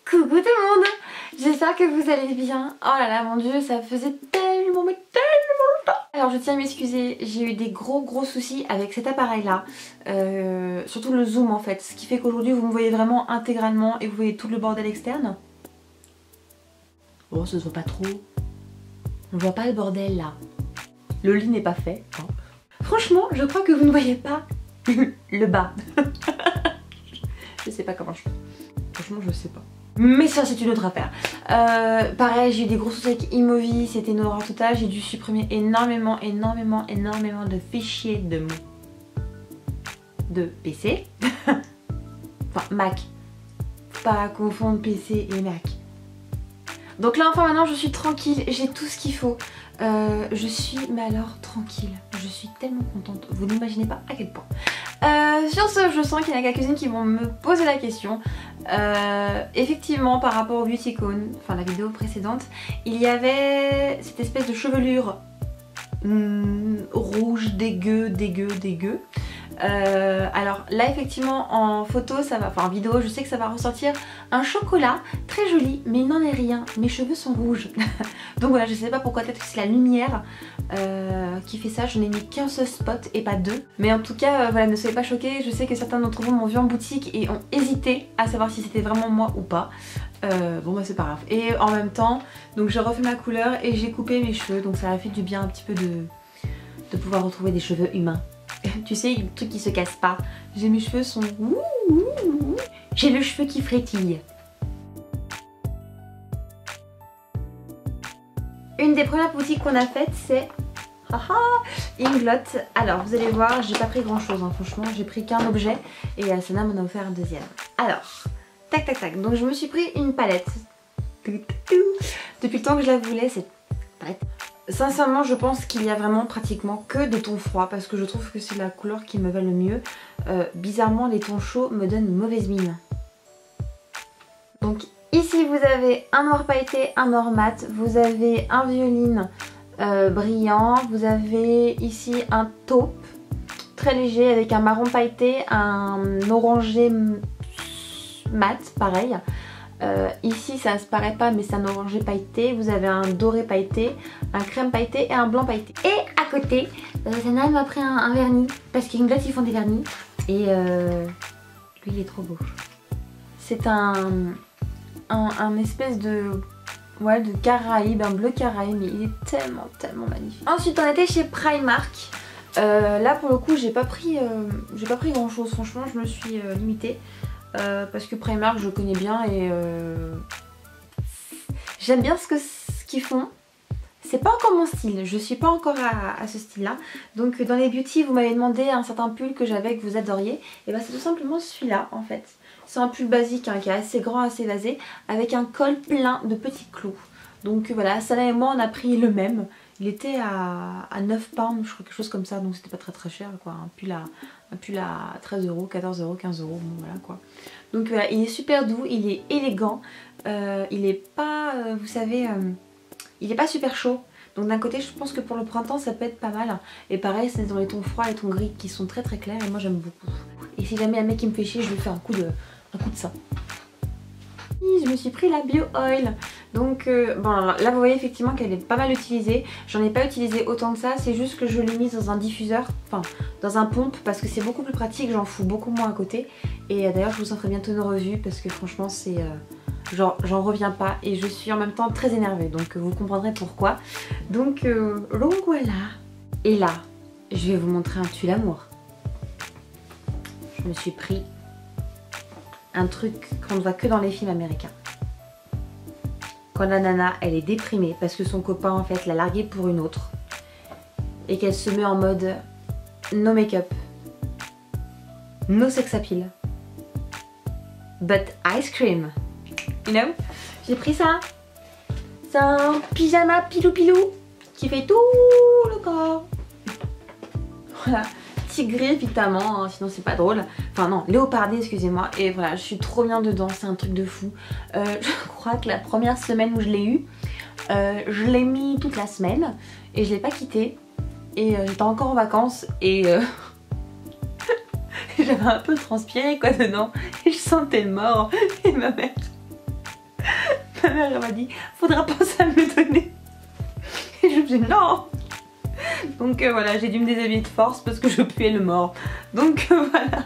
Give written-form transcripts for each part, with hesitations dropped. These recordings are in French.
Coucou tout le monde, j'espère que vous allez bien. Oh là là mon dieu, ça faisait tellement mais tellement longtemps. Alors je tiens à m'excuser, j'ai eu des gros soucis avec cet appareil là, surtout le zoom en fait, ce qui fait qu'aujourd'hui vous me voyez vraiment intégralement et vous voyez tout le bordel externe. Oh ça se voit pas trop, on voit pas le bordel là. Le lit n'est pas fait, hein. Franchement je crois que vous ne voyez pas le bas. Je sais pas comment je fais, franchement je sais pas. Mais ça c'est une autre affaire. Pareil, j'ai eu des gros soucis avec Imovie, c'était une horreur totale. J'ai dû supprimer énormément de fichiers de mots de PC. Enfin Mac. Faut pas confondre PC et Mac. Donc là enfin maintenant je suis tranquille, j'ai tout ce qu'il faut. Je suis mais alors tranquille, je suis tellement contente, vous n'imaginez pas à quel point. Sur ce, je sens qu'il y en a quelques-unes qui vont me poser la question. Effectivement par rapport au Beautycone, enfin la vidéo précédente, il y avait cette espèce de chevelure rouge dégueu. Alors là effectivement en photo ça va, enfin en vidéo je sais que ça va ressortir un chocolat très joli, mais il n'en est rien, mes cheveux sont rouges. Donc voilà, je sais pas pourquoi, peut-être que c'est la lumière qui fait ça, je n'ai mis qu'un seul spot et pas deux. Mais en tout cas voilà, ne soyez pas choqués, je sais que certains d'entre vous m'ont vu en boutique et ont hésité à savoir si c'était vraiment moi ou pas. Bon bah c'est pas grave. Et en même temps, donc j'ai refait ma couleur et j'ai coupé mes cheveux, donc ça a fait du bien un petit peu de pouvoir retrouver des cheveux humains. Tu sais, le truc qui se casse pas. J'ai mes cheveux sont... J'ai le cheveu qui frétille. Une des premières boutiques qu'on a faites, c'est... Inglot. Alors, vous allez voir, j'ai pas pris grand chose, hein, franchement. J'ai pris qu'un objet et Sana m'en a offert un deuxième. Alors, tac. Donc, je me suis pris une palette. Depuis le temps que je la voulais, cette palette. Sincèrement je pense qu'il y a vraiment pratiquement que des tons froids parce que je trouve que c'est la couleur qui me va le mieux. Bizarrement les tons chauds me donnent une mauvaise mine. Donc ici vous avez un noir pailleté, un noir mat, vous avez un violine brillant, vous avez ici un taupe très léger avec un marron pailleté, un orangé mat pareil. Ici ça se paraît pas mais c'est un orangé pailleté, vous avez un doré pailleté, un crème pailleté et un blanc pailleté. Et à côté, Sana m'a pris un vernis parce qu'Inglot ils font des vernis et lui il est trop beau. C'est un espèce de Caraïbe, un bleu Caraïbe, mais il est tellement magnifique. Ensuite on était chez Primark. Là pour le coup j'ai pas pris grand chose, franchement je me suis limitée. Parce que Primark je connais bien et j'aime bien ce qu'ils font. C'est pas encore mon style, je suis pas encore à ce style là. Donc dans les beauty vous m'avez demandé un certain pull que j'avais que vous adoriez. Et bah c'est tout simplement celui-là en fait. C'est un pull basique hein, qui est assez grand, assez évasé, avec un col plein de petits clous. Donc voilà, Sana et moi on a pris le même. Il était à 9 pounds, je crois, quelque chose comme ça, donc c'était pas très cher quoi. Un pull à 13 €, 14 €, 15 €, bon voilà quoi. Donc voilà, il est super doux, il est élégant, il est pas, vous savez, il est pas super chaud. Donc d'un côté je pense que pour le printemps ça peut être pas mal. Et pareil c'est dans les tons froids, les tons gris qui sont très clairs et moi j'aime beaucoup. Et si jamais un mec qui me fait chier, je lui fais un coup de ça. Je me suis pris la Bio Oil. Donc bon alors, là vous voyez effectivement qu'elle est pas mal utilisée. J'en ai pas utilisé autant que ça, c'est juste que je l'ai mise dans un diffuseur, enfin dans un pompe parce que c'est beaucoup plus pratique, j'en fous beaucoup moins à côté. Et d'ailleurs je vous en ferai bientôt une revue parce que franchement c'est... genre j'en reviens pas et je suis en même temps très énervée, donc vous comprendrez pourquoi. Donc voilà. Et là je vais vous montrer un tue l'amour. Je me suis pris un truc qu'on ne voit que dans les films américains. Quand la nana elle est déprimée parce que son copain en fait l'a larguée pour une autre et qu'elle se met en mode no make-up, no sex appeal, but ice cream, you know. J'ai pris ça. C'est un pyjama pilou qui fait tout le corps. Voilà. Tigré évidemment, hein, sinon c'est pas drôle. Enfin non, léopardé excusez-moi. Et voilà, je suis trop bien dedans, c'est un truc de fou. Je crois que la première semaine où je l'ai eu, je l'ai mis toute la semaine et je l'ai pas quitté. Et j'étais encore en vacances et j'avais un peu transpiré quoi dedans. Et je sentais le mort. Et ma mère ma mère elle m'a dit faudra penser à me le donner. Et je me dis non. Donc voilà, j'ai dû me déshabiller de force parce que je puais le mort. Donc voilà.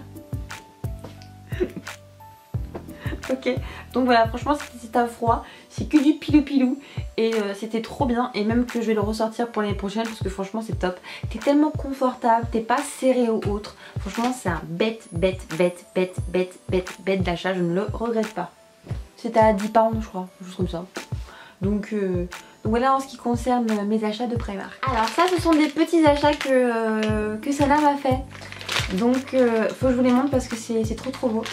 Ok, donc voilà, franchement c'est à froid, c'est que du pilou pilou et c'était trop bien, et même que je vais le ressortir pour l'année prochaine parce que franchement c'est top. T'es tellement confortable, t'es pas serré ou autre, franchement c'est un bête d'achat, je ne le regrette pas. C'était à 10 pounds je crois, juste comme ça. Donc voilà en ce qui concerne mes achats de Primark. Alors ça ce sont des petits achats que Sana m'a fait. Donc faut que je vous les montre parce que c'est trop beau.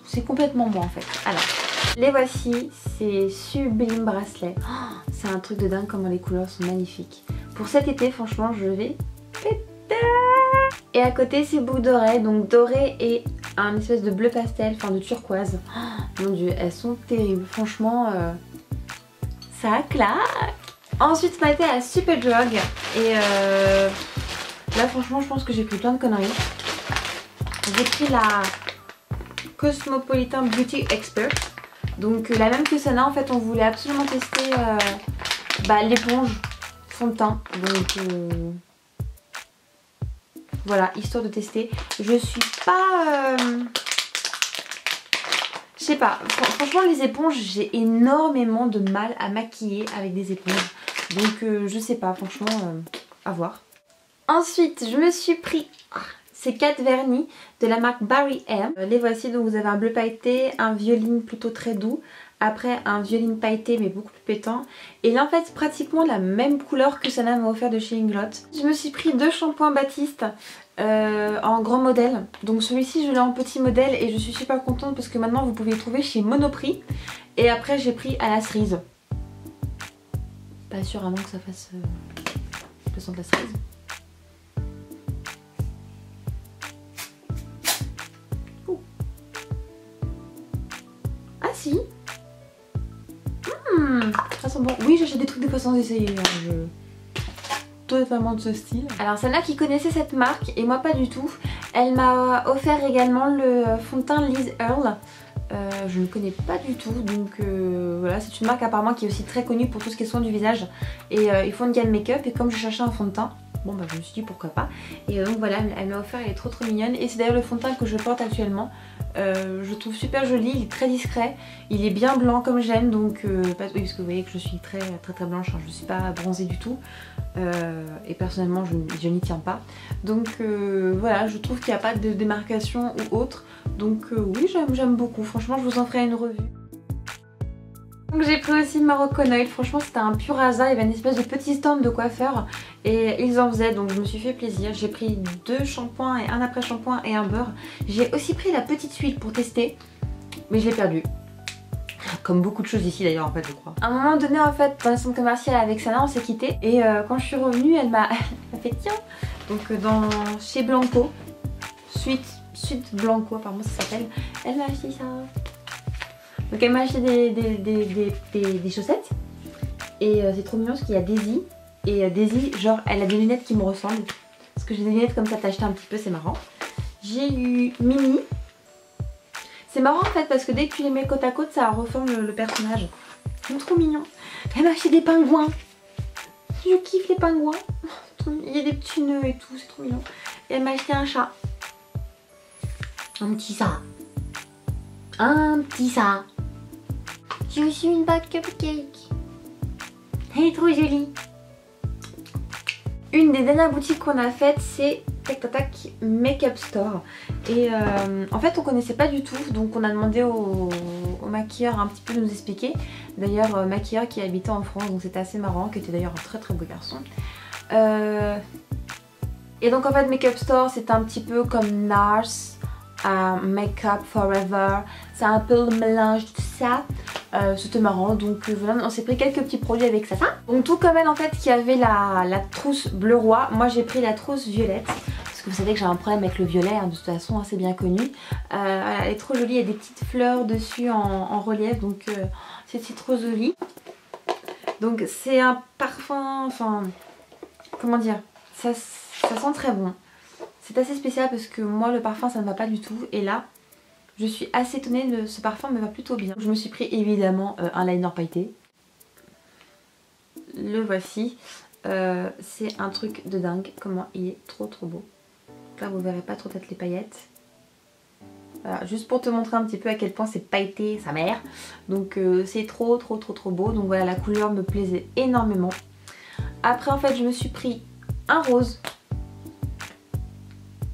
C'est complètement moi en fait. Alors, les voici, c'est Sublime Bracelet. Oh, c'est un truc de dingue comment les couleurs sont magnifiques. Pour cet été, franchement, je vais péter. Et à côté, c'est boucles d'oreilles, donc doré et un espèce de bleu pastel, enfin de turquoise. Oh, mon dieu, elles sont terribles. Franchement, ça claque. Ensuite, ce matin à Superdrug. Et là, franchement, je pense que j'ai pris plein de conneries. J'ai pris la Cosmopolitan Beauty Expert, donc la même que Sana. En fait on voulait absolument tester l'éponge fond de teint, donc voilà, histoire de tester. Je suis pas je sais pas, franchement les éponges, j'ai énormément de mal à maquiller avec des éponges, donc je sais pas, franchement à voir. Ensuite je me suis pris ces 4 vernis de la marque Barry M. Les voici, donc vous avez un bleu pailleté, un violine plutôt très doux, après un violine pailleté mais beaucoup plus pétant. Et là en fait pratiquement la même couleur que Sana m'a offert de chez Inglot. Je me suis pris 2 shampoings Baptiste en grand modèle. Donc celui-ci je l'ai en petit modèle et je suis super contente parce que maintenant vous pouvez le trouver chez Monoprix. Et après j'ai pris à la cerise. Pas sûr avant que ça fasse le son de la cerise. Ah si. Ça sent bon. Oui, j'achète des trucs des fois sans essayer. Je... totalement de ce style. Alors celle-là qui connaissait cette marque et moi pas du tout. Elle m'a offert également le fond de teint Liz Earl. Je ne connais pas du tout, donc voilà, c'est une marque apparemment qui est aussi très connue pour tout ce qui est soin du visage. Et ils font une gamme make-up et comme je cherchais un fond de teint, bon bah je me suis dit pourquoi pas. Et donc voilà, elle m'a offert, elle est trop mignonne. Et c'est d'ailleurs le fond de teint que je porte actuellement. Je trouve super joli, il est très discret, il est bien blanc comme j'aime, donc oui parce que vous voyez que je suis très blanche, hein, je ne suis pas bronzée du tout. Et personnellement je n'y tiens pas, donc voilà, je trouve qu'il n'y a pas de démarcation ou autre, donc oui j'aime beaucoup, franchement je vous en ferai une revue. Donc j'ai pris aussi Moroccan Oil, franchement c'était un pur hasard, il y avait une espèce de petit stand de coiffeur et ils en faisaient, donc je me suis fait plaisir. J'ai pris 2 shampoings et un après shampoing et un beurre. J'ai aussi pris la petite huile pour tester, mais je l'ai perdue. Comme beaucoup de choses ici d'ailleurs en fait je crois. À un moment donné en fait dans le centre commercial avec Sana on s'est quitté et quand je suis revenue elle m'a fait tiens. Donc chez Blanco, Suite Blanco apparemment ça s'appelle, elle m'a acheté ça. Donc elle m'a acheté des chaussettes et c'est trop mignon parce qu'il y a Daisy et Daisy genre elle a des lunettes qui me ressemblent parce que j'ai des lunettes comme ça tachetées un petit peu, c'est marrant. J'ai eu Mini. C'est marrant en fait parce que dès que tu les mets côte à côte ça reforme le personnage. C'est trop mignon. Elle m'a acheté des pingouins. Je kiffe les pingouins. Il y a des petits nœuds et tout, c'est trop mignon. Et elle m'a acheté un chat. Un petit chat. Un petit chat. J'ai aussi une bague cupcake. Elle est trop jolie. Une des dernières boutiques qu'on a faites c'est Tac Tac Tac Makeup Store. Et en fait on connaissait pas du tout, donc on a demandé au maquilleur un petit peu de nous expliquer. D'ailleurs maquilleur qui habitait en France, donc c'était assez marrant, qui était d'ailleurs un très beau garçon. Et donc en fait Makeup Store c'est un petit peu comme NARS, Makeup Forever, c'est un peu le mélange de tout ça. C'était marrant, donc voilà, on s'est pris quelques petits produits avec ça. Donc tout comme elle en fait qui avait la trousse bleu roi, moi j'ai pris la trousse violette. Parce que vous savez que j'ai un problème avec le violet, hein, de toute façon, hein, c'est bien connu. Elle est trop jolie, il y a des petites fleurs dessus en relief, donc c'est trop joli. Donc c'est un parfum, enfin, comment dire, ça sent très bon. C'est assez spécial parce que moi le parfum ça ne va pas du tout, et là, Je suis assez étonnée, ce parfum me va plutôt bien. Je me suis pris évidemment un liner pailleté. Le voici. C'est un truc de dingue. Comment il est trop beau. Là vous verrez pas trop peut-être les paillettes. Voilà, juste pour te montrer un petit peu à quel point c'est pailleté sa mère. Donc c'est trop beau. Donc voilà, la couleur me plaisait énormément. Après en fait je me suis pris un rose.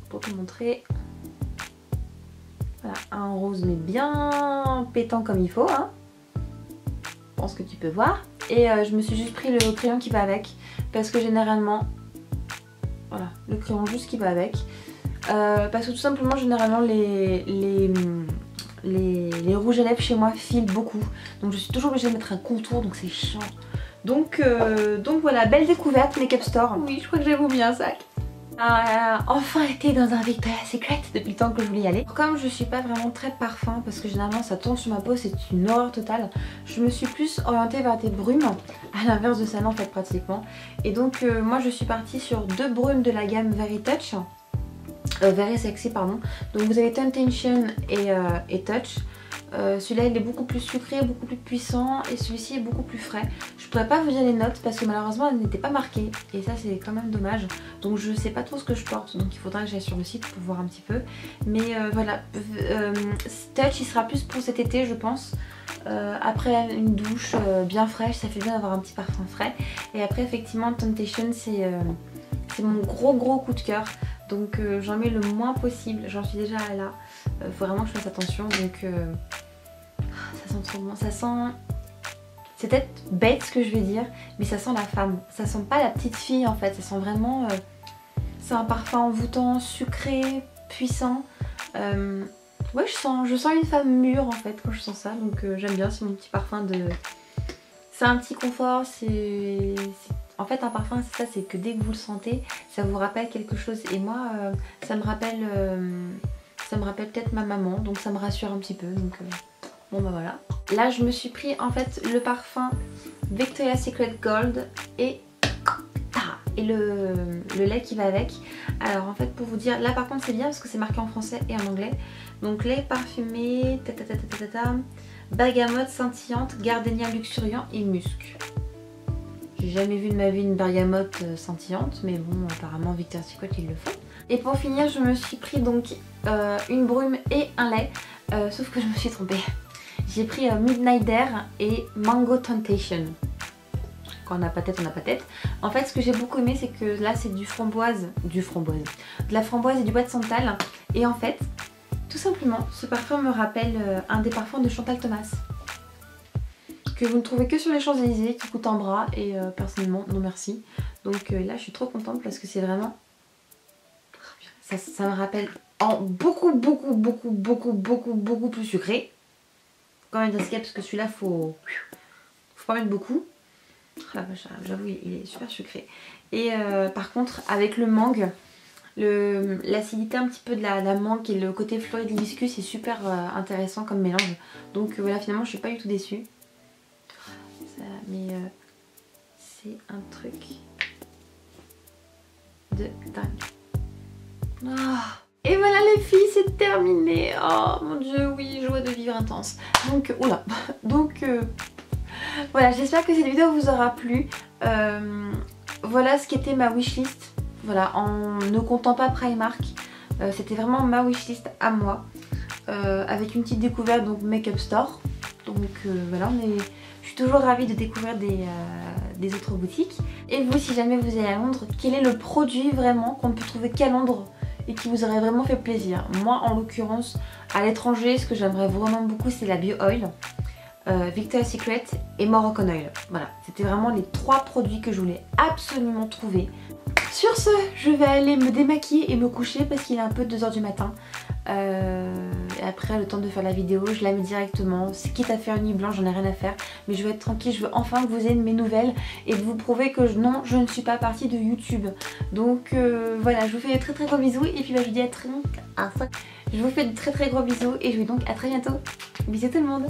Pour te montrer. Voilà, un rose mais bien pétant comme il faut. Hein. Je pense que tu peux voir. Et je me suis juste pris le crayon qui va avec. Parce que généralement... Voilà, le crayon juste qui va avec. Parce que tout simplement généralement les rouges à lèvres chez moi filent beaucoup. Donc je suis toujours obligée de mettre un contour, donc c'est chiant. Donc voilà, belle découverte Make-up Store. Oui, je crois que j'avoue bien un sac. Enfin été dans un Victoria's Secret depuis le temps que je voulais y aller. Comme je suis pas vraiment très parfum parce que généralement ça tombe sur ma peau, c'est une horreur totale. Je me suis plus orientée vers des brumes, à l'inverse de ça en fait pratiquement. Et donc moi je suis partie sur 2 brumes de la gamme Very Touch. Very Sexy pardon. Donc vous avez Temptation et Touch. Celui-là il est beaucoup plus sucré, beaucoup plus puissant et celui-ci est beaucoup plus frais. Je pourrais pas vous dire les notes parce que malheureusement elles n'étaient pas marquées et ça c'est quand même dommage. Donc je sais pas trop ce que je porte, donc il faudra que j'aille sur le site pour voir un petit peu. Mais voilà, Touch il sera plus pour cet été je pense. Après une douche bien fraîche, ça fait bien d'avoir un petit parfum frais. Et après effectivement Temptation c'est mon gros coup de cœur. Donc j'en mets le moins possible, j'en suis déjà là. Faut vraiment que je fasse attention. Donc ça sent trop bon, ça sent... C'est peut-être bête ce que je vais dire, mais ça sent la femme. Ça sent pas la petite fille en fait, ça sent vraiment... c'est un parfum envoûtant, sucré, puissant. Ouais, je sens une femme mûre en fait quand je sens ça. Donc j'aime bien, c'est mon petit parfum de... C'est un petit confort, c'est... En fait un parfum c'est ça, c'est que dès que vous le sentez, ça vous rappelle quelque chose. Et moi ça me rappelle peut-être ma maman, donc ça me rassure un petit peu. Donc bon bah voilà. Là je me suis pris en fait le parfum Victoria's Secret Gold et le lait qui va avec. Alors en fait pour vous dire, là par contre c'est bien parce que c'est marqué en français et en anglais. Donc lait parfumé, bergamote scintillante, gardénia luxuriant et musc. J'ai jamais vu de ma vie une bergamote scintillante, mais bon, apparemment Victoria's Secret ils le font. Et pour finir, je me suis pris donc une brume et un lait, sauf que je me suis trompée. J'ai pris Midnight Air et Mango Temptation. Quand on n'a pas tête, on n'a pas tête. En fait, ce que j'ai beaucoup aimé, c'est que là, c'est de la framboise et du bois de santal. Et en fait, tout simplement, ce parfum me rappelle un des parfums de Chantal Thomas. Que vous ne trouvez que sur les Champs-Élysées, qui coûte un bras et personnellement non merci. Donc là je suis trop contente parce que c'est vraiment... Ça me rappelle en beaucoup plus sucré. Quand même parce que celui-là faut pas mettre beaucoup. J'avoue il est super sucré. Et par contre avec le mangue, l'acidité un petit peu de la mangue et le côté fleuri de l'hibiscus c'est super intéressant comme mélange. Donc voilà, finalement je suis pas du tout déçue. Mais c'est un truc de dingue. Oh. Et voilà les filles, c'est terminé. Oh mon dieu, oui, joie de vivre intense. Donc, oula. Donc, voilà, j'espère que cette vidéo vous aura plu. Voilà ce qu'était ma wishlist. Voilà, en ne comptant pas Primark. C'était vraiment ma wishlist à moi. Avec une petite découverte, donc Make-up Store. Donc voilà, je suis toujours ravie de découvrir des autres boutiques. Et vous, si jamais vous allez à Londres, quel est le produit vraiment qu'on ne peut trouver qu'à Londres et qui vous aurait vraiment fait plaisir? Moi en l'occurrence, à l'étranger, ce que j'aimerais vraiment beaucoup c'est la Bio Oil, Victoria's Secret et Moroccan Oil. Voilà, c'était vraiment les 3 produits que je voulais absolument trouver. Sur ce, je vais aller me démaquiller et me coucher parce qu'il est un peu 2 h du matin. Et après le temps de faire la vidéo je la mets directement, c'est quitte à faire une nuit blanche, j'en ai rien à faire, mais je veux être tranquille, je veux enfin que vous ayez mes nouvelles et vous prouver que non, je ne suis pas partie de YouTube. Donc voilà, je vous fais de très gros bisous et puis bah, je vous dis je vous fais de très gros bisous et je vous dis donc à très bientôt. Bisous tout le monde.